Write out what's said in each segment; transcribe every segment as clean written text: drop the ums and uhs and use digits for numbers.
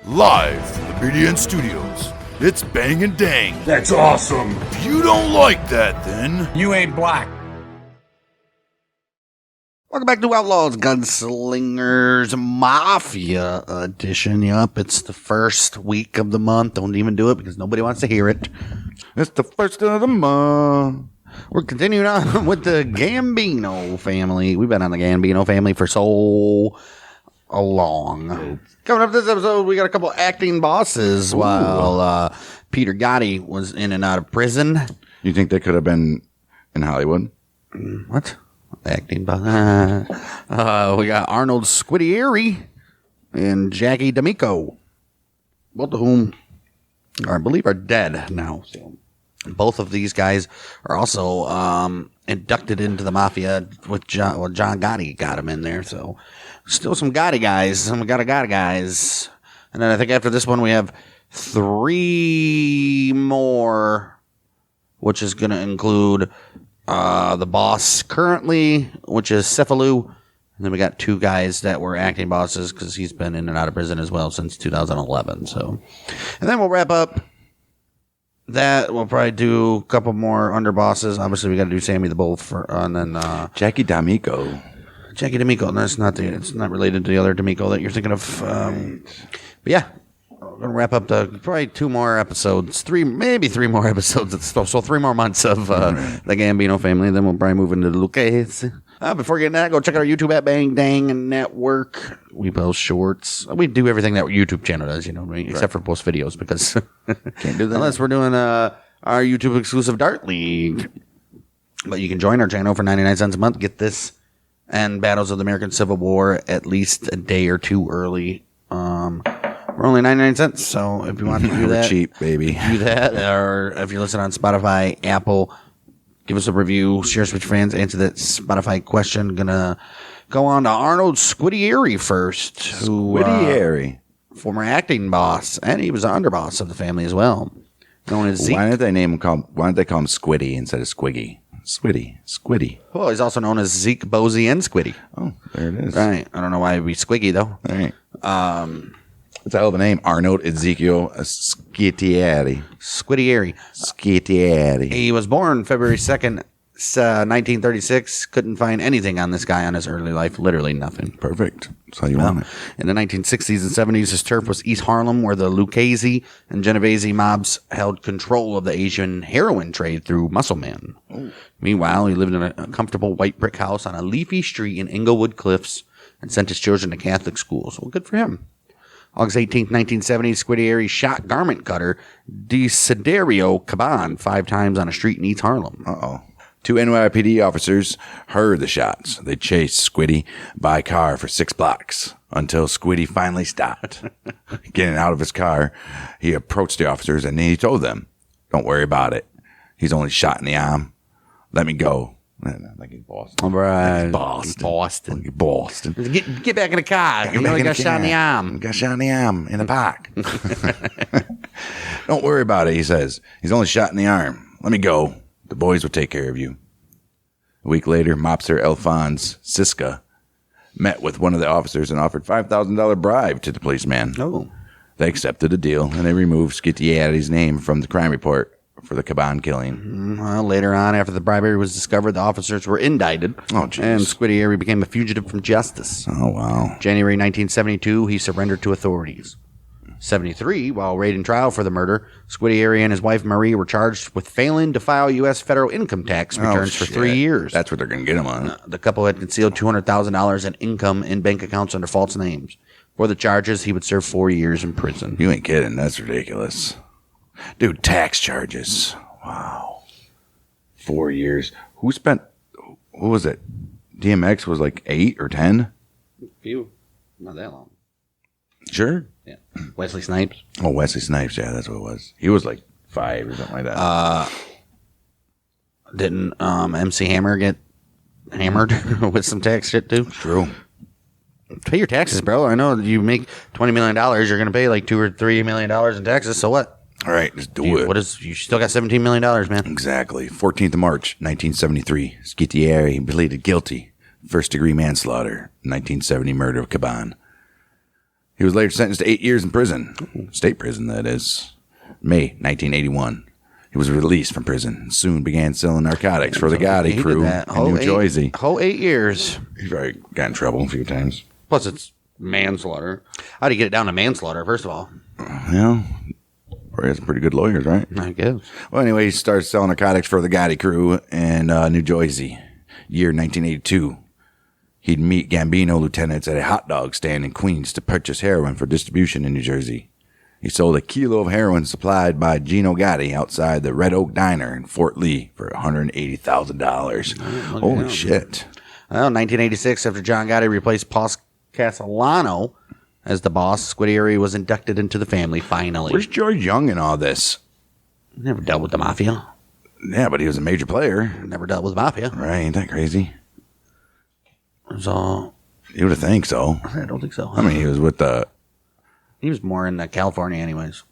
Live from the BDN Studios, it's Bang and Dang. That's awesome. If you don't like that, then You ain't black. Welcome back to Outlaws Gunslingers Mafia edition. Yup, it's the first week of the month. Don't even do it because nobody wants to hear it. It's the first of the month. We're continuing on with the Gambino family. We've been on the Gambino family for so long. Coming up this episode, we got a couple acting bosses while Peter Gotti was in and out of prison. You think they could have been in Hollywood? What? Acting boss. We got Arnold Squitieri and Jackie D'Amico, both of whom I believe are dead now. So both of these guys are also inducted into the Mafia with John. Well, John Gotti got him in there. So still some Gotti guys. Some Gotti guys. And then I think after this one we have 3 more, which is going to include the boss currently, which is Cephalou. And then we got 2 guys that were acting bosses because he's been in and out of prison as well since 2011. So, and then we'll wrap up that. We'll probably do a couple more underbosses. Obviously, we got to do Sammy the Bull for, and then Jackie D'Amico. Jackie D'Amico. No, it's not related to the other D'Amico that you're thinking of. But yeah. We're going to wrap up probably 2 more episodes, maybe 3 more episodes. So 3 more months of the Gambino family. Then we'll probably move into the Lucas. Before getting that, go check out our YouTube at Bang Dang Network. We post shorts. We do everything that YouTube channel does, except for post videos because Can't do that. unless we're doing our YouTube exclusive Dart League. But you can join our channel for 99 cents a month. Get this and Battles of the American Civil War at least a day or 2 early. We're only 99 cents, so if you want to do that, cheap, baby. do that. Or if you're listening on Spotify, Apple, give us a review, share us with your friends, answer that Spotify question. Gonna go on to Arnold Squitieri first, Squitieri. Former acting boss, and he was the underboss of the family as well. Known as Zeke. Why didn't they call him Squiddy instead of Squiggy? Squiddy. Well, he's also known as Zeke, Bozy, and Squiddy. Oh, there it is. Right. I don't know why it'd be Squiggy though. All right. It's a hell of a name. Arnold Ezekiel Squitieri. Squitieri. He was born February 2nd, 1936. Couldn't find anything on this guy on his early life. Literally nothing. Perfect. That's how you want it. In the 1960s and 70s, his turf was East Harlem, where the Lucchese and Genovese mobs held control of the Asian heroin trade through muscle men. Meanwhile, he lived in a comfortable white brick house on a leafy street in Inglewood Cliffs and sent his children to Catholic schools. Well, good for him. August 18th, 1970, Squitieri shot garment cutter Desiderio Caban 5 times on a street in East Harlem. Uh-oh. 2 NYPD officers heard the shots. They chased Squiddy by car for 6 blocks until Squiddy finally stopped. Getting out of his car, he approached the officers and he told them, "Don't worry about it. He's only shot in the arm. Let me go." Like in Boston. All right. Boston. Get back in the car. You only got shot in the arm. Got shot in the arm in the park. Don't worry about it, he says. He's only shot in the arm. Let me go. The boys will take care of you. A week later, mobster Alphonse Siska met with one of the officers and offered $5,000 bribe to the policeman. Oh. They accepted the deal, and they removed Squitieri's name from the crime report for the Caban killing. Well, later on, after the bribery was discovered, the officers were indicted. Oh, jeez. And Squitieri became a fugitive from justice. Oh, wow. January 1972, he surrendered to authorities. 73, while awaiting trial for the murder, Squitieri and his wife Marie were charged with failing to file U.S. federal income tax returns for 3 years. That's what they're going to get him on. The couple had concealed $200,000 in income in bank accounts under false names. For the charges, he would serve 4 years in prison. You ain't kidding. That's ridiculous. Dude, tax charges. Wow. 4 years. What was it? DMX was like 8 or 10? Few. Not that long. Sure. Yeah. Wesley Snipes. Oh, Wesley Snipes. Yeah, that's what it was. He was like 5 or something like that. Didn't MC Hammer get hammered with some tax shit too? True. Pay your taxes, bro. I know you make $20 million. You're going to pay like $2 or $3 million in taxes. So what? All right, let's do it. You still got $17 million, man. Exactly. 14th of March, 1973. Squitieri pleaded guilty. First-degree manslaughter. 1970 murder of Caban. He was later sentenced to 8 years in prison. State prison, that is. May 1981. He was released from prison and soon began selling narcotics for the Gotti crew in New Jersey. Whole 8 years. He probably got in trouble a few times. Plus, it's manslaughter. How do you get it down to manslaughter, first of all? Well, he has some pretty good lawyers, right? I guess. Well, anyway, he started selling narcotics for the Gotti crew in New Jersey. Year 1982. He'd meet Gambino lieutenants at a hot dog stand in Queens to purchase heroin for distribution in New Jersey. He sold a kilo of heroin supplied by Gino Gotti outside the Red Oak Diner in Fort Lee for $180,000. Holy shit. Well, 1986, after John Gotti replaced Paul Castellano as the boss, Squitieri was inducted into the family finally. Where's George Young in all this? Never dealt with the Mafia. Yeah, but he was a major player. Never dealt with the Mafia. Right, ain't that crazy? So, You would have think so. I don't think so. I mean, he was with the... He was more in California anyways.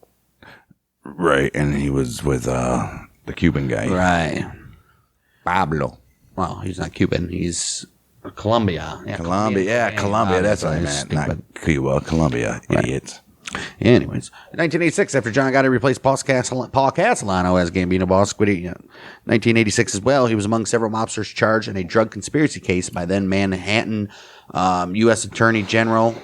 Right, and he was with the Cuban guy. Right. Pablo. Well, he's not Cuban. He's Colombia. Yeah, Colombia. That's what I meant. Stupid. Not Cuba, Colombia. Right. Idiots. Anyways, in 1986, after John Gotti replaced Paul Castellano as Gambino boss, Squitieri. 1986 as well, he was among several mobsters charged in a drug conspiracy case by then Manhattan U.S. Attorney General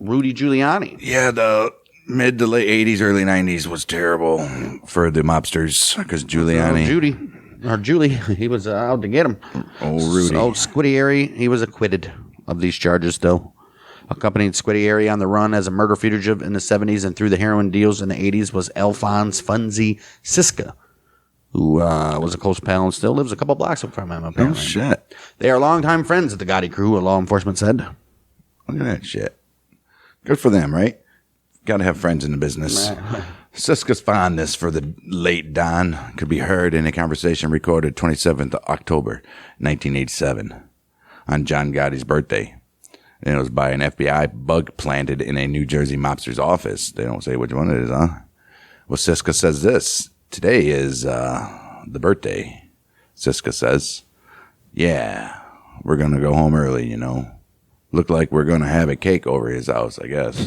Rudy Giuliani. Yeah, the mid to late 80s, early 90s was terrible for the mobsters because Giuliani. Julie, he was out to get him. Oh, Rudy. So Squitieri, he was acquitted of these charges, though. Accompanied Squitieri on the run as a murder fugitive in the 70s and through the heroin deals in the 80s was Alphonse Funzi Siska, who was a close pal and still lives a couple blocks from him, apparently. Oh, shit. They are longtime friends at the Gotti crew, a law enforcement said. Look at that shit. Good for them, right? Got to have friends in the business. Siska's fondness for the late Don could be heard in a conversation recorded 27th of October, 1987, on John Gotti's birthday. And it was by an FBI bug planted in a New Jersey mobster's office. They don't say which one it is, huh? Well, Siska says this. Today is the birthday. Siska says, yeah, we're going to go home early, you know. Look like we're going to have a cake over his house, I guess.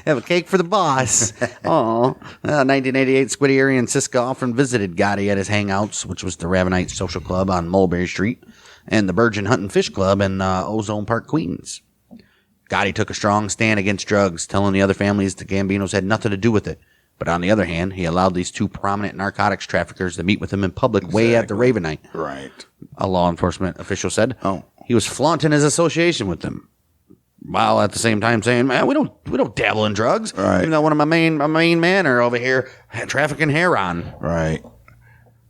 Have a cake for the boss. Oh, 1988, Squitieri and Siska often visited Gotti at his hangouts, which was the Ravenite Social Club on Mulberry Street and the Virgin Hunt and Fish Club in Ozone Park, Queens. Gotti took a strong stand against drugs, telling the other families the Gambinos had nothing to do with it. But on the other hand, he allowed these two prominent narcotics traffickers to meet with him in public way after Ravenite. Right. A law enforcement official said. Oh. He was flaunting his association with them, while at the same time saying, "Man, we don't dabble in drugs." Right. Even though one of my main men are over here trafficking heroin. Right.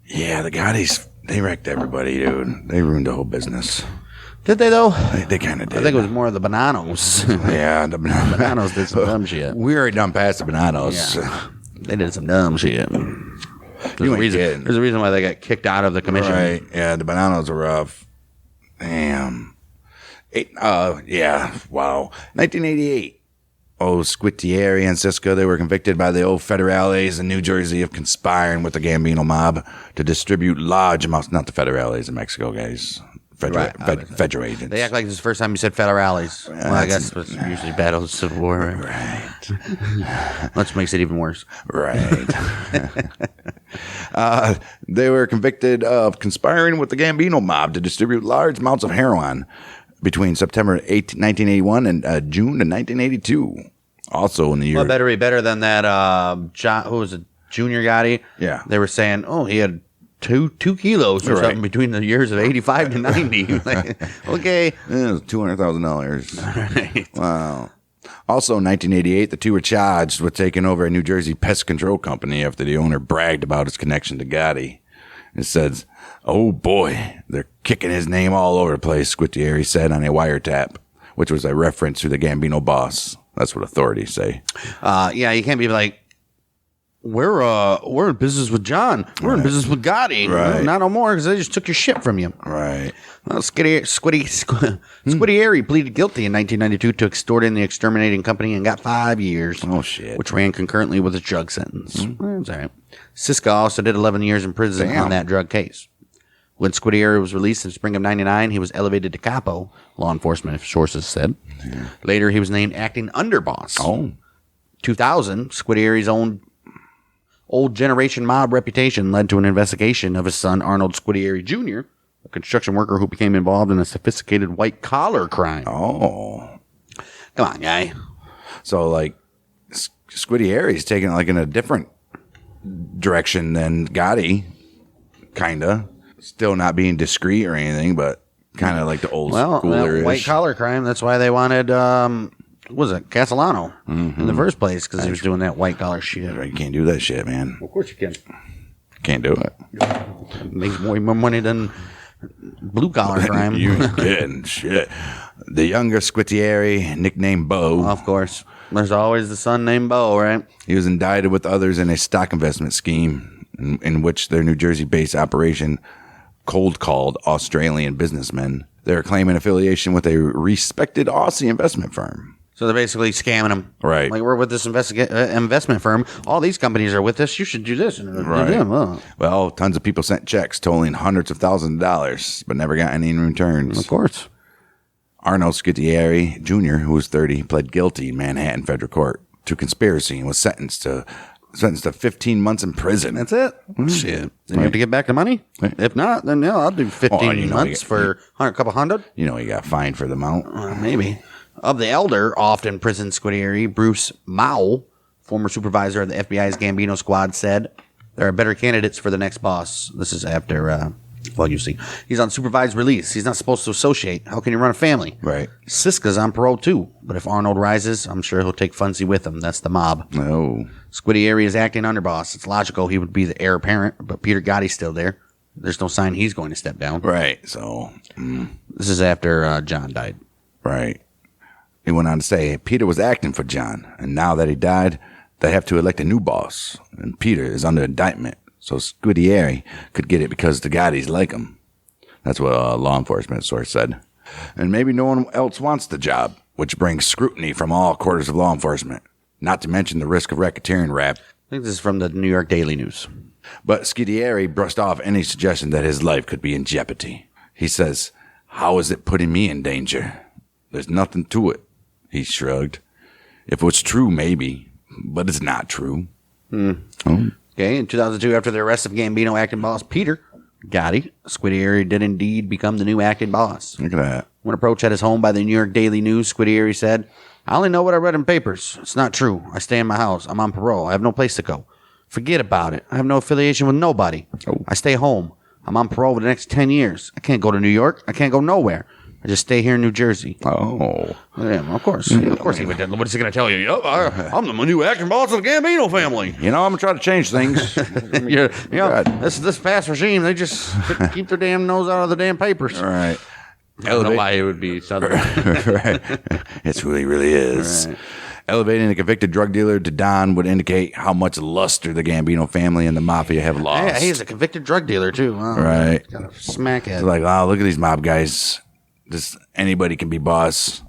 Yeah, the Gottis, they wrecked everybody, dude. They ruined the whole business. Did they though? They kind of did. I think it was more of the Bananos. Yeah, the Bananos did some dumb shit. We already done past the Bananos. Yeah. They did some dumb shit. There's a reason why they got kicked out of the commission. Right. Yeah, the Bananos are rough. Damn. Yeah. Wow. 1988. Oh, Squitieri and Siska, they were convicted by the old federales in New Jersey of conspiring with the Gambino mob to distribute large amounts, not the federales in Mexico, guys. Federal agents. They act like this is the first time you said federales. Well, I guess it's usually Battle of the Civil War. Right. Which makes it even worse. Right. They were convicted of conspiring with the Gambino mob to distribute large amounts of heroin between September 8, 1981 and June of 1982. Also in the year... Well, better be better than that, who was it, Junior Gotti? Yeah. They were saying, he had two kilos or something between the years of 85 to 90. Like, okay. It was $200,000. Right. Wow. Also in 1988, the two were charged with taking over a New Jersey pest control company after the owner bragged about his connection to Gotti. It says, "Oh boy, they're kicking his name all over the place," Squitieri said on a wiretap, which was a reference to the Gambino boss. That's what authorities say. Yeah, you can't be like, we're in business with John. We're in business with Gotti. Right. Not no more because they just took your shit from you. Right. Well, Squitieri pleaded guilty in 1992 to extorting the exterminating company and got 5 years. Oh, shit. Which ran concurrently with his drug sentence. That's all right. Siska also did 11 years in prison on that drug case. When Squitieri was released in spring of 99, he was elevated to capo, law enforcement sources said. Yeah. Later, he was named acting underboss. 2000, Squitieri's own old generation mob reputation led to an investigation of his son, Arnold Squitieri Jr., a construction worker who became involved in a sophisticated white-collar crime. Oh. Come on, guy. So, like, Squitieri's taking it, like, in a different direction than Gotti, kind of. Still not being discreet or anything, but kind of like the old schooler-ish. White-collar crime, that's why they wanted, what was it, Castellano in the first place, because he was doing that white-collar shit. You can't do that shit, man. Of course you can. Can't do it. Makes more money than blue-collar crime. You getting shit. The younger Squitieri, nicknamed Bo. Of course. There's always the son named Bo, right? He was indicted with others in a stock investment scheme in which their New Jersey-based operation cold called Australian businessmen. They're claiming affiliation with a respected Aussie investment firm. So they're basically scamming them. Right. Like, we're with this investment firm. All these companies are with us. You should do this. And right. Well, tons of people sent checks totaling hundreds of thousands of dollars, but never got any in returns. Of course. Arnold Squitieri Jr., who was 30, pled guilty in Manhattan federal court to conspiracy and was sentenced to 15 months in prison. That's it. Shit. Then you have to get back the money? If not, then I'll do 15 months for a couple hundred. You know, he got fined for the amount. Maybe. Of the elder, often prison Squitieri, Bruce Mao, former supervisor of the FBI's Gambino squad, said, there are better candidates for the next boss. This is after, you see, he's on supervised release. He's not supposed to associate. How can you run a family? Right. Siska's on parole too. But if Arnold rises, I'm sure he'll take Funzy with him. That's the mob. No. Squitieri is acting underboss. It's logical he would be the heir apparent, but Peter Gotti's still there. There's no sign he's going to step down. Right. So. This is after John died. Right. He went on to say, Peter was acting for John, and now that he died, they have to elect a new boss, and Peter is under indictment, so Squitieri could get it because the Gottis like him. That's what a law enforcement source said. And maybe no one else wants the job, which brings scrutiny from all quarters of law enforcement, not to mention the risk of racketeering rap. I think this is from the New York Daily News. But Squitieri brushed off any suggestion that his life could be in jeopardy. He says, how is it putting me in danger? There's nothing to it. He shrugged. If it was true, maybe, but it's not true. Okay, in 2002, after the arrest of Gambino acting boss Peter Gotti, Squitieri did indeed become the new acting boss. Look at that. When approached at his home by the New York Daily News, Squitieri said, I only know what I read in papers. It's not true. I stay in my house. I'm on parole. I have no place to go. Forget about it. I have no affiliation with nobody. I stay home. I'm on parole for the next 10 years. I can't go to New York. I can't go nowhere. I just stay here in New Jersey. Oh. Yeah, of course. Of course he would. What is he going to tell you? Yep, I'm the new acting boss of the Gambino family. You know, I'm going to try to change things. This past regime, they just keep their damn nose out of the damn papers. All right. I don't know why it would be Southern. Right. It's who he really is. Right. Elevating a convicted drug dealer to Don would indicate how much luster the Gambino family and the Mafia have lost. Yeah, he's a convicted drug dealer, too. Oh, right. Got a smackhead. It's like, oh, look at these mob guys. Just anybody can be boss.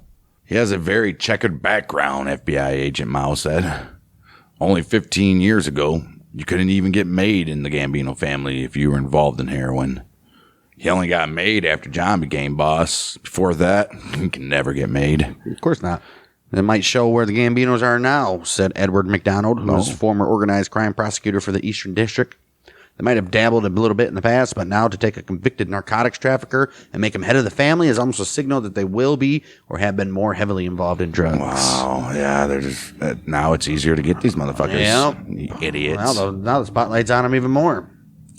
He has a very checkered background, FBI agent Mao said. Only 15 years ago, you couldn't even get made in the Gambino family if you were involved in heroin. He only got made after John became boss. Before that, he can never get made. Of course not. It might show where the Gambinos are now, said Edward McDonald, who was former organized crime prosecutor for the Eastern District. They might have dabbled a little bit in the past, but now to take a convicted narcotics trafficker and make him head of the family is almost a signal that they will be or have been more heavily involved in drugs. Wow. Yeah, they're just now it's easier to get these motherfuckers. Yeah. You idiots. Now the spotlight's on them even more.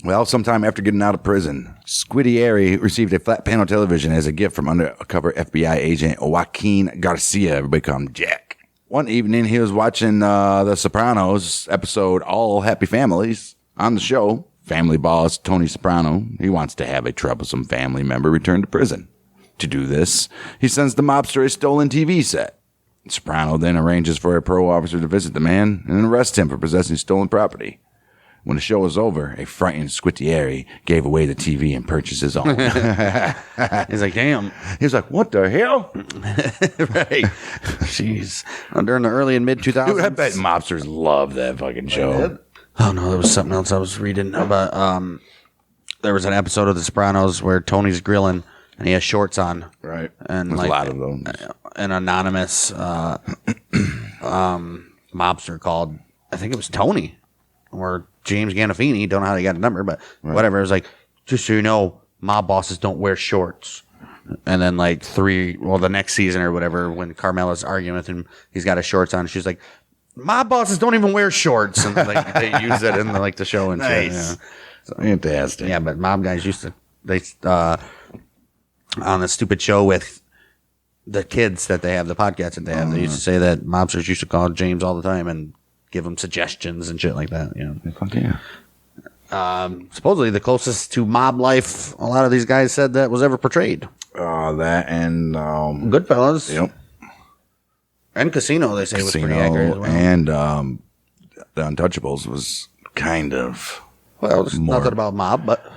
Well, sometime after getting out of prison, Squitieri received a flat panel television as a gift from undercover FBI agent Joaquin Garcia, everybody called him Jack. One evening, he was watching The Sopranos episode All Happy Families. On the show, family boss Tony Soprano, he wants to have a troublesome family member return to prison. To do this, he sends the mobster a stolen TV set. Soprano then arranges for a parole officer to visit the man and arrest him for possessing stolen property. When the show was over, a frightened Squitieri gave away the TV and purchased his own. He's like, damn. He's like, what the hell? Right. Jeez. During the early and mid-2000s. Dude, I bet mobsters love that fucking show. Oh, no, there was something else I was reading about. there was an episode of The Sopranos where Tony's grilling and he has shorts on. Right. And there's like a lot of them. An anonymous mobster called, I think it was Tony or James Gandolfini. Don't know how they got a number, but whatever. It was like, just so you know, mob bosses don't wear shorts. And then like the next season or whatever, when Carmela's arguing with him, he's got his shorts on. She's like, mob bosses don't even wear shorts. And like they use it in the show and shit. Yeah. Fantastic. Yeah, but mob guys used to, on the stupid show with the kids that they have, the podcast that they have, they used to say that mobsters used to call James all the time and give him suggestions and shit like that. Fuck yeah. Supposedly the closest to mob life a lot of these guys said that was ever portrayed. That and Goodfellas. Yep. And Casino, they say, was pretty accurate as well. And the Untouchables was kind of it's nothing about mob, but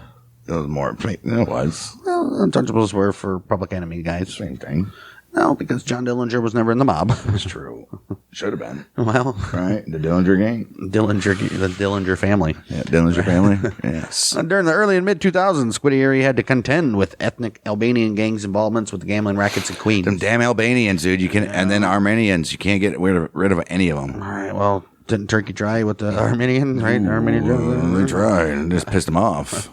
it was more. It was. Well, Untouchables were for Public Enemy guys. Same thing. No, because John Dillinger was never in the mob. That's true. Should have been. Well, right. The Dillinger gang. The Dillinger family. Yeah, Dillinger family. Yes. During the early and mid 2000s, Squitieri had to contend with ethnic Albanian gangs' involvements with the gambling rackets in Queens. Them damn Albanians, dude. You can, and then Armenians. You can't get rid of any of them. All right. Well, didn't Turkey try with the Armenian, right? Armenian. They tried and just pissed them off.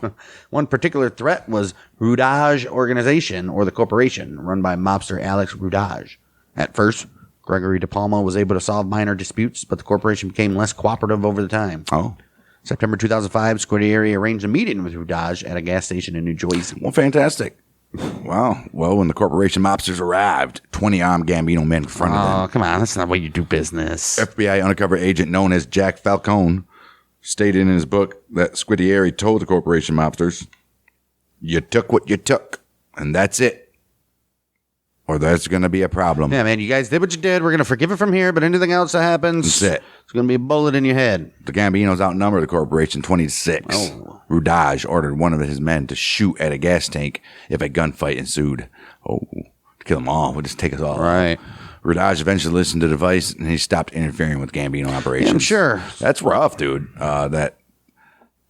One particular threat was Rudaj Organization, or the corporation, run by mobster Alex Rudaj. At first, Gregory DePalma was able to solve minor disputes, but the corporation became less cooperative over the time. Oh. September 2005, Squitieri arranged a meeting with Rudaj at a gas station in New Jersey. Well, fantastic. Wow. Well, when the corporation mobsters arrived, 20 armed Gambino men confronted them. Oh, come on. That's not the way you do business. FBI undercover agent known as Jack Falcone stated in his book that Squitieri told the corporation mobsters, "You took what you took, and that's it. Or there's going to be a problem." Yeah, man, you guys did what you did. We're going to forgive it from here, but anything else that happens, that's it. It's going to be a bullet in your head. The Gambinos outnumbered the corporation 20-6. Oh. Rudaj ordered one of his men to shoot at a gas tank if a gunfight ensued. Oh, to kill them all. We'll just take us all. Right. Rudaj eventually listened to the advice, and he stopped interfering with Gambino operations. Yeah, I'm sure. That's rough, dude. That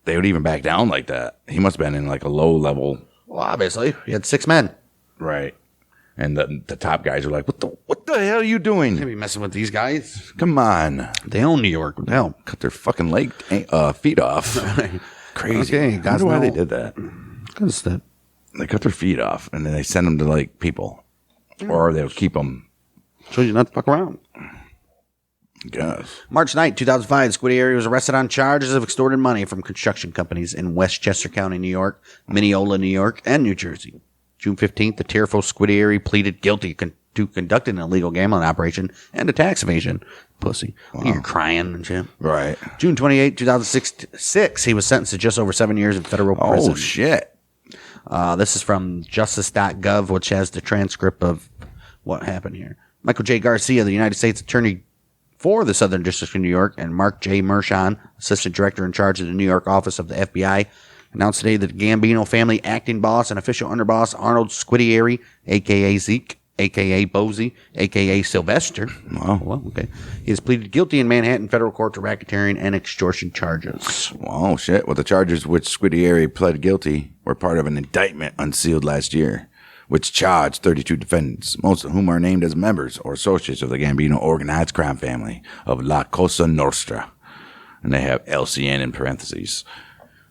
they would even back down like that. He must have been in like a low level. Well, obviously. He had 6 men. Right. And the top guys were like, what the hell are you doing? Can't be messing with these guys. Come on. They own New York. What the hell? Cut their fucking feet off. Crazy. Okay, I wonder why they did that. Because They cut their feet off, and then they send them to like people. Or they'll keep them. shows you not to fuck around. Guess. March 9th, 2005, Squitieri was arrested on charges of extorting money from construction companies in Westchester County, New York, Mineola, New York, and New Jersey. June 15th, the tearful Squitieri pleaded guilty to conducting an illegal gambling operation and a tax evasion. Pussy. Wow. You're crying and shit. Right. June 28th, 2006, he was sentenced to just over 7 years in federal prison. Oh, shit. This is from justice.gov, which has the transcript of what happened here. Michael J. Garcia, the United States Attorney for the Southern District of New York, and Mark J. Mershon, Assistant Director in charge of the New York office of the FBI, announced today that the Gambino family acting boss and official underboss Arnold Squitieri, a.k.a. Zeke, a.k.a. Bozy, a.k.a. Sylvester. Wow. Well, okay. He has pleaded guilty in Manhattan federal court to racketeering and extortion charges. Wow, shit. Well, the charges which Squitieri pled guilty were part of an indictment unsealed last year, which charged 32 defendants, most of whom are named as members or associates of the Gambino organized crime family of La Cosa Nostra. And they have LCN in parentheses.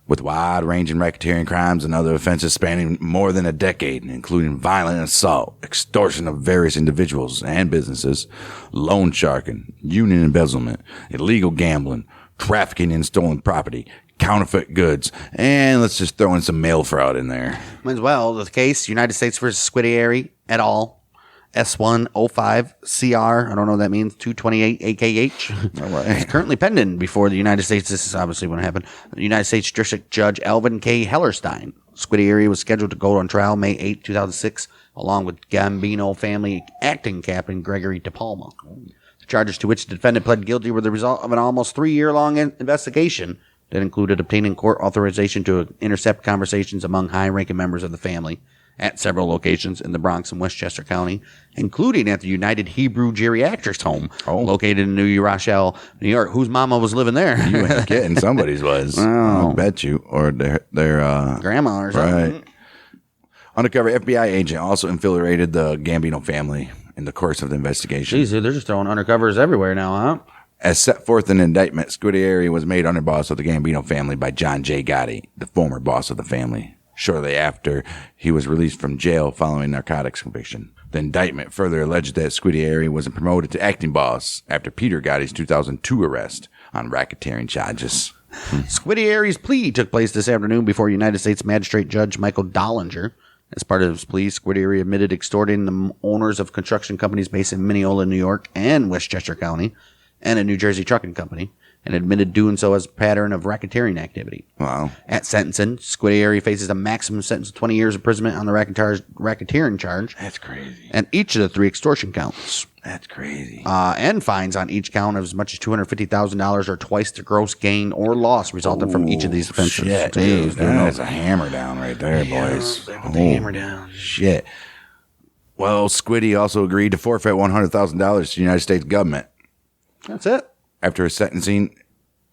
With wide-ranging racketeering crimes and other offenses spanning more than a decade, including violent assault, extortion of various individuals and businesses, loan sharking, union embezzlement, illegal gambling, trafficking in stolen property, counterfeit goods, and let's just throw in some mail fraud in there. As well, the case, United States versus Squitieri et al., S105CR, I don't know what that means, 228 AKH. All right. It's currently pending before the United States. This is obviously what happened. The United States District Judge Alvin K. Hellerstein. Squitieri was scheduled to go on trial May 8, 2006, along with Gambino family acting captain Gregory DePalma. The charges to which the defendant pled guilty were the result of an almost 3-year-long investigation that included obtaining court authorization to intercept conversations among high-ranking members of the family at several locations in the Bronx and Westchester County, including at the United Hebrew Geriatrics Home, located in New Rochelle, New York, whose mama was living there. You ain't kidding. Somebody's was. I'll bet you. Or their grandma or something. Right. Undercover FBI agent also infiltrated the Gambino family in the course of the investigation. Jeez, dude, they're just throwing undercovers everywhere now, huh? As set forth in the indictment, Squitieri was made underboss of the Gambino family by John J. Gotti, the former boss of the family, shortly after he was released from jail following narcotics conviction. The indictment further alleged that Squitieri was promoted to acting boss after Peter Gotti's 2002 arrest on racketeering charges. Squitieri's plea took place this afternoon before United States Magistrate Judge Michael Dollinger. As part of his plea, Squitieri admitted extorting the owners of construction companies based in Mineola, New York, and Westchester County, and a New Jersey trucking company, and admitted doing so as a pattern of racketeering activity. Wow. At sentencing, Squitieri faces a maximum sentence of 20 years imprisonment on the racketeering charge. That's crazy. And each of the 3 extortion counts. That's crazy. And fines on each count of as much as $250,000 or twice the gross gain or loss resulting from each of these offenses. Shit, dude. That's a hammer down right there, boys. They put the hammer down. Shit. Well, Squitty also agreed to forfeit $100,000 to the United States government. That's it. After his sentencing,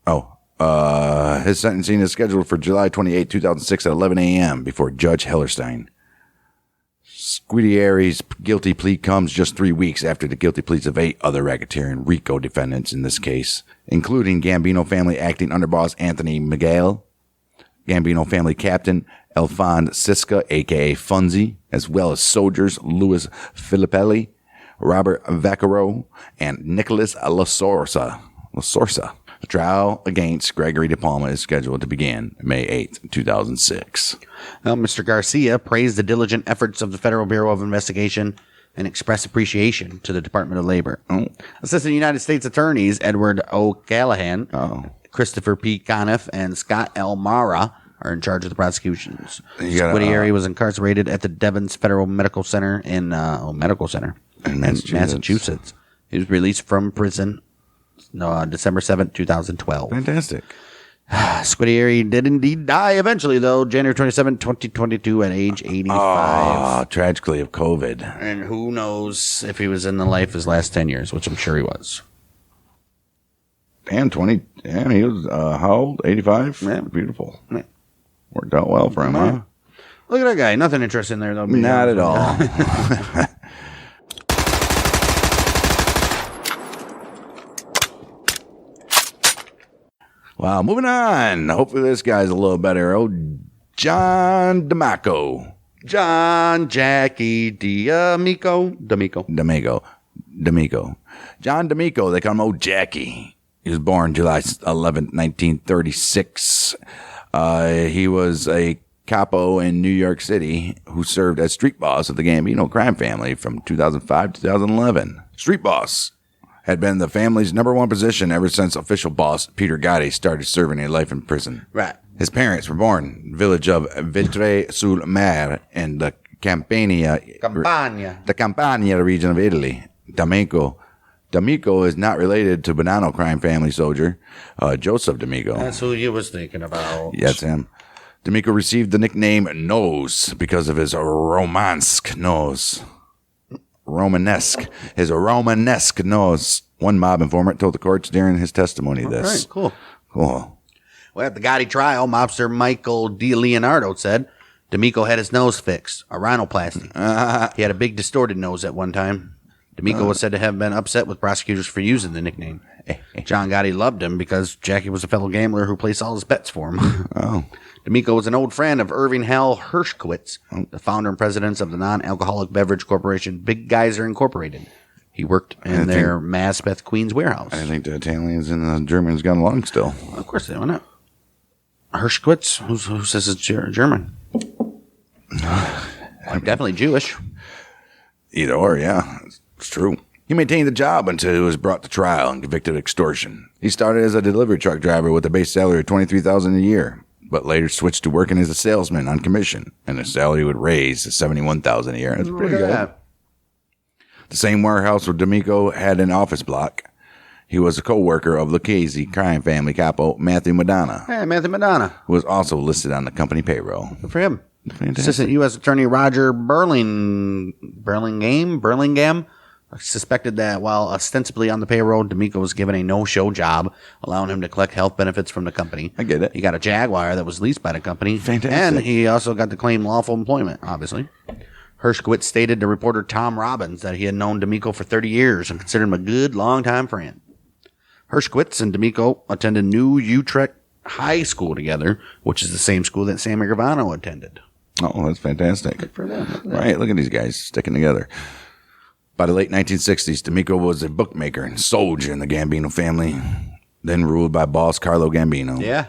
his sentencing is scheduled for July 28, 2006 at 11 a.m. before Judge Hellerstein. Squitieri's guilty plea comes just 3 weeks after the guilty pleas of 8 other racketeering RICO defendants in this case, including Gambino family acting underboss Anthony Miguel, Gambino family captain Elfond Siska, a.k.a. Funzy, as well as soldiers Louis Filippelli, Robert Vaccaro, and Nicholas La Sorsa. The trial against Gregory DePalma is scheduled to begin May 8th, 2006. Well, Mr. Garcia praised the diligent efforts of the Federal Bureau of Investigation and expressed appreciation to the Department of Labor. Assistant United States Attorneys Edward O'Callahan, Christopher P. Conniff, and Scott L. Mara are in charge of the prosecutions. Squitieri was incarcerated at the Devon's Federal Medical Center in Massachusetts. He was released from prison December 7th, 2012. Fantastic. Squitieri did indeed die eventually, though, January 27, 2022, at age 85. Tragically of COVID. And who knows if he was in the life his last 10 years, which I'm sure he was. Damn, he was, how old? 85? Yeah. Beautiful. Yeah. Worked out well for him, huh? Look at that guy. Nothing interesting there, though. Not at all. Wow, moving on. Hopefully this guy's a little better. John D'Amico. John Jackie D'Amico. John D'Amico, they call him Jackie. He was born July 11, 1936. He was a capo in New York City who served as street boss of the Gambino crime family from 2005 to 2011. Street boss had been the family's number one position ever since official boss Peter Gotti started serving a life in prison. Right. His parents were born in the village of Vitre-sul-Mare in the Campania region of Italy. D'Amico is not related to Bonanno crime family soldier Joseph D'Amico. That's who you was thinking about. Yes, him. D'Amico received the nickname Nose because of his Romanesque nose. His Romanesque nose. One mob informant told the courts during his testimony this. Right, cool. Well, at the Gotti trial, mobster Michael DiLeonardo said D'Amico had his nose fixed, a rhinoplasty. He had a big distorted nose at one time. D'Amico was said to have been upset with prosecutors for using the nickname. John Gotti loved him because Jackie was a fellow gambler who placed all his bets for him. D'Amico was an old friend of Irving Hal Hershkowitz, the founder and president of the non-alcoholic beverage corporation Big Geyser Incorporated. He worked in their Maspeth, Queens warehouse. I think the Italians and the Germans got along still. Of course they don't. Hershkowitz? Who says it's German? Definitely Jewish. Either or, yeah. It's true. He maintained the job until he was brought to trial and convicted of extortion. He started as a delivery truck driver with a base salary of $23,000 a year, but later switched to working as a salesman on commission, and his salary would raise to $71,000 a year. That's pretty good. The same warehouse where D'Amico had an office block. He was a co-worker of Lucchese crime family capo Matthew Madonna. Hey, Matthew Madonna. Who was also listed on the company payroll. Good for him. Fantastic. Assistant U.S. Attorney Roger Burlingame suspected that while ostensibly on the payroll, D'Amico was given a no-show job, allowing him to collect health benefits from the company. I get it. He got a Jaguar that was leased by the company. Fantastic. And he also got to claim lawful employment, obviously. Hershkowitz stated to reporter Tom Robbins that he had known D'Amico for 30 years and considered him a good, long-time friend. Hershkowitz and D'Amico attended New Utrecht High School together, which is the same school that Sammy Gravano attended. Oh, that's fantastic. Good for them. Right, look at these guys sticking together. By the late 1960s, D'Amico was a bookmaker and soldier in the Gambino family, then ruled by boss Carlo Gambino. Yeah.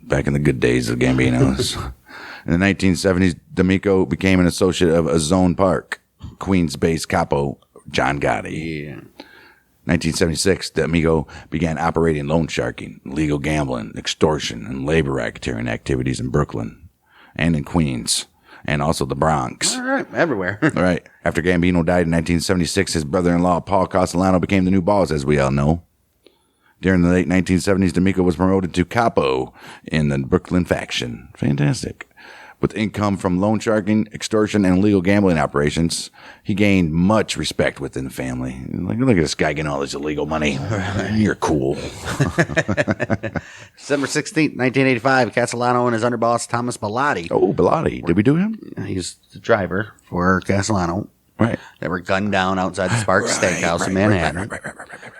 Back in the good days of Gambinos. In the 1970s, D'Amico became an associate of Ozone Park, Queens-based capo John Gotti. Yeah. 1976, D'Amico began operating loan sharking, illegal gambling, extortion, and labor racketeering activities in Brooklyn and in Queens, and also the Bronx. All right, everywhere. Right. After Gambino died in 1976, his brother-in-law, Paul Castellano, became the new boss, as we all know. During the late 1970s, D'Amico was promoted to capo in the Brooklyn faction. Fantastic. With income from loan sharking, extortion, and illegal gambling operations, he gained much respect within the family. Like, look at this guy getting all this illegal money. You're cool. December 16th, 1985, Castellano and his underboss, Thomas Bellotti. Oh, Bellotti. Did we do him? He's the driver for Castellano. Right. They were gunned down outside the Sparks Steakhouse in Manhattan. Right.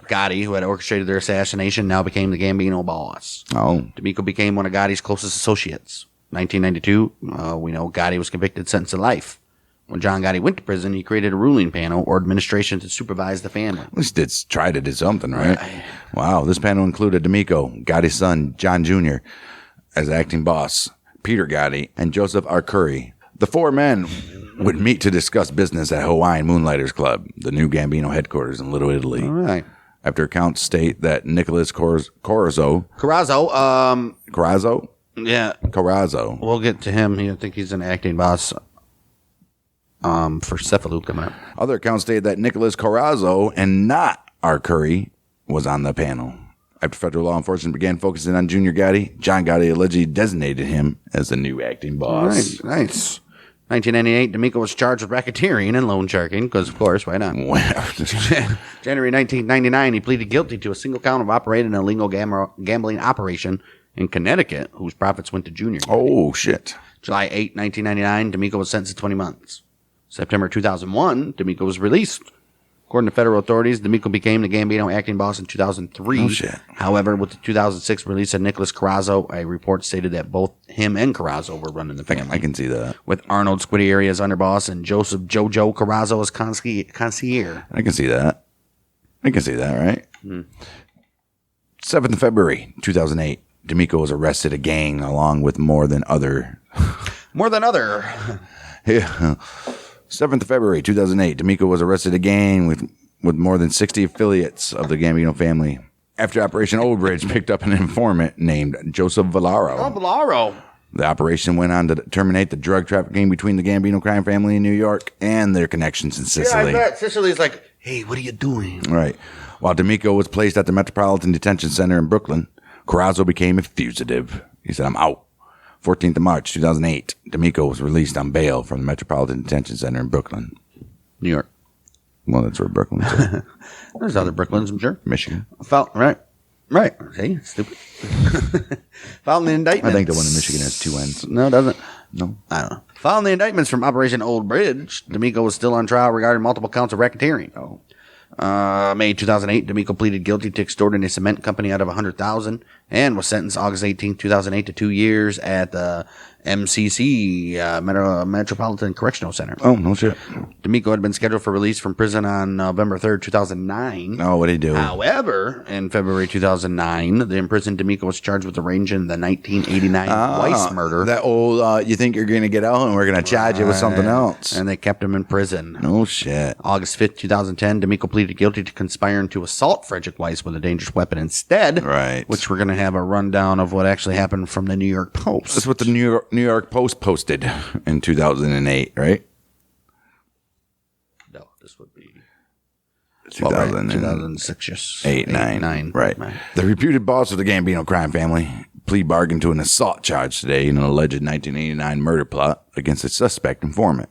Gotti, who had orchestrated their assassination, now became the Gambino boss. Oh. D'Amico became one of Gotti's closest associates. 1992, we know Gotti was convicted, sentenced to life. When John Gotti went to prison, he created a ruling panel or administration to supervise the family. At least tried to do something, right? Wow. This panel included D'Amico, Gotti's son, John Jr., as acting boss, Peter Gotti, and Joseph Arcuri. The four men would meet to discuss business at Hawaiian Moonlighters Club, the new Gambino headquarters in Little Italy. All right. After accounts state that Nicholas Corazzo. Yeah. Corazzo. We'll get to him. I think he's an acting boss for Cephalou coming up. Other accounts state that Nicholas Corazzo and not Arcuri was on the panel. After federal law enforcement began focusing on Junior Gotti, John Gotti allegedly designated him as the new acting boss. Nice. 1998, D'Amico was charged with racketeering and loan sharking, because, of course, why not? January 1999, he pleaded guilty to a single count of operating an illegal gambling operation in Connecticut, whose profits went to Junior. Oh, shit. July 8, 1999, D'Amico was sentenced to 20 months. September 2001, D'Amico was released. According to federal authorities, D'Amico became the Gambino acting boss in 2003. Oh, shit. However, with the 2006 release of Nicholas Corazzo, a report stated that both him and Corazzo were running the family. I can see that. With Arnold Squitieri as underboss and Joseph Jojo Corazzo as concierge. I can see that. Right? 7th of February, 2008, D'Amico was arrested again along with more than other. Yeah. 7th of February, 2008, D'Amico was arrested again with more than 60 affiliates of the Gambino family after Operation Old Bridge picked up an informant named Joseph Villaro. Oh, Villaro. The operation went on to terminate the drug trafficking between the Gambino crime family in New York and their connections in Sicily. Yeah, I bet. Sicily's like, hey, what are you doing? Right. While D'Amico was placed at the Metropolitan Detention Center in Brooklyn, Corazzo became a fugitive. He said, I'm out. 14th of March, 2008, D'Amico was released on bail from the Metropolitan Detention Center in Brooklyn. New York. Well, that's where Brooklyn is. There's other Brooklyns, I'm sure. Michigan. Right. See, stupid. Following the indictments. I think the one in Michigan has two ends. No, it doesn't. No. I don't know. Following the indictments from Operation Old Bridge, D'Amico was still on trial regarding multiple counts of racketeering. May 2008, D'Amico pleaded guilty to extorting a cement company out of $100,000 and was sentenced August 18, 2008 to 2 years at the MCC, Metropolitan Correctional Center. Oh, no shit. D'Amico had been scheduled for release from prison on November 3rd, 2009. Oh, what did he do? However, in February 2009, the imprisoned D'Amico was charged with arranging the 1989 Weiss murder. That old, you think you're going to get out and we're going to charge you with something else. And they kept him in prison. No shit. August 5th, 2010, D'Amico pleaded guilty to conspiring to assault Frederick Weiss with a dangerous weapon instead. Right. Which we're going to have a rundown of what actually happened from the New York Post. That's what the New York Post posted in 2008, right? No, this would be 2006. 2006, yes. 9. Right. The reputed boss of the Gambino crime family, plea bargain to an assault charge today in an alleged 1989 murder plot against a suspect informant.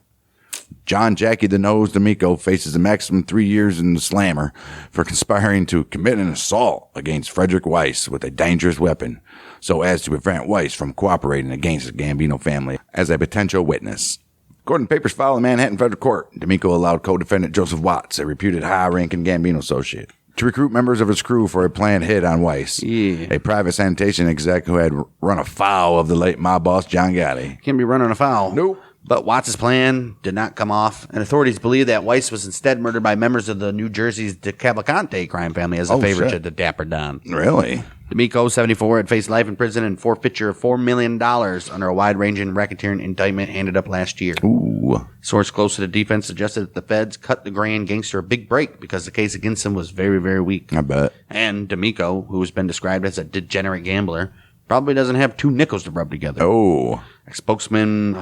John Jackie the Nose D'Amico faces a maximum 3 years in the slammer for conspiring to commit an assault against Frederick Weiss with a dangerous weapon so as to prevent Weiss from cooperating against the Gambino family as a potential witness. According to papers filed in Manhattan Federal Court, D'Amico allowed co-defendant Joseph Watts, a reputed high-ranking Gambino associate, to recruit members of his crew for a planned hit on Weiss, a private sanitation exec who had run afoul of the late mob boss John Gotti. Can't be running afoul. Nope. But Watts' plan did not come off, and authorities believe that Weiss was instead murdered by members of the New Jersey's DeCavalcante crime family as a favor to the Dapper Don. Really? D'Amico, 74, had faced life in prison and forfeiture of $4 million under a wide-ranging racketeering indictment handed up last year. Ooh. Source close to the defense suggested that the feds cut the grand gangster a big break because the case against him was very, very weak. I bet. And D'Amico, who has been described as a degenerate gambler, probably doesn't have two nickels to rub together. Oh. A spokeswoman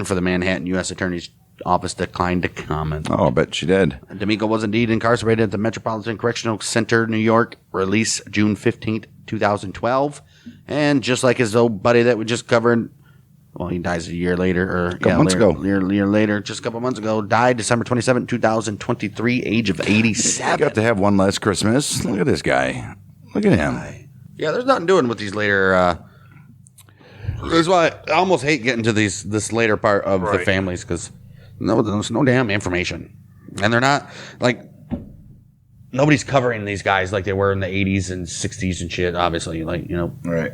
for the Manhattan U.S. Attorney's Office declined to comment. Oh, I bet she did. D'Amico was indeed incarcerated at the Metropolitan Correctional Center, New York, released June 15th, 2012. And just like his old buddy that we just covered, well, he dies a year later, or a year later, just a couple months ago, died December 27th, 2023, age of 87. Got to have one last Christmas. Look at this guy. Look at him. Yeah, there's nothing doing with these later. That's why I almost hate getting to this later part of the families because there's no damn information, and they're not like nobody's covering these guys like they were in the 80s and 60s and shit. Obviously, Right.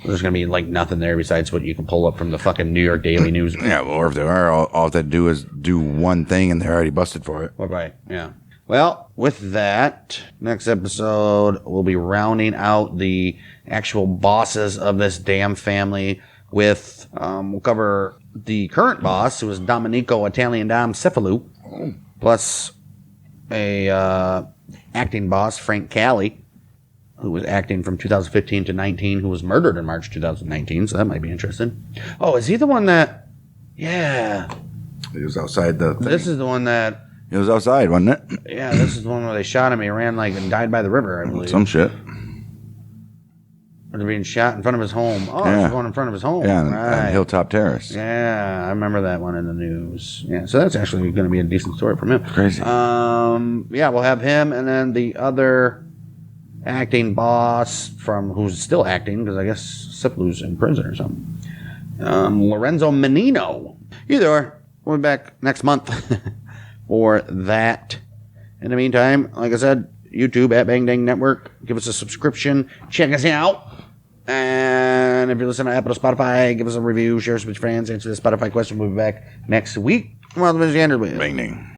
There's gonna be like nothing there besides what you can pull up from the fucking New York Daily News. Yeah, well, or if they are, all they do is do one thing and they're already busted for it. Right. Yeah. Well, with that, next episode, we'll be rounding out the actual bosses of this damn family with, we'll cover the current boss, who is Domenico Italian Dom Cephalou, plus a acting boss, Frank Cali, who was acting from 2015 to 19, who was murdered in March 2019, so that might be interesting. Oh, is he the one that... Yeah. He was outside the thing. This is the one that... It was outside, wasn't it? Yeah, this is the one where they shot him. He ran and died by the river, I believe. Some shit. Or being shot in front of his home. Oh, Yeah. there's one in front of his home. Yeah, Right. on Hilltop Terrace. Yeah, I remember that one in the news. Yeah, so that's actually going to be a decent story from him. Crazy. Yeah, we'll have him, and then the other acting boss who's still acting, because I guess Siplu's in prison or something. Lorenzo Menino. Either or, we'll be back next month for that. In the meantime, like I said, YouTube at Bang Dang Network. Give us a subscription. Check us out. And if you listen to Apple or Spotify, give us a review, share us with your friends, answer the Spotify question. We'll be back next week. Well, Mr. Andrew. Bang Dang.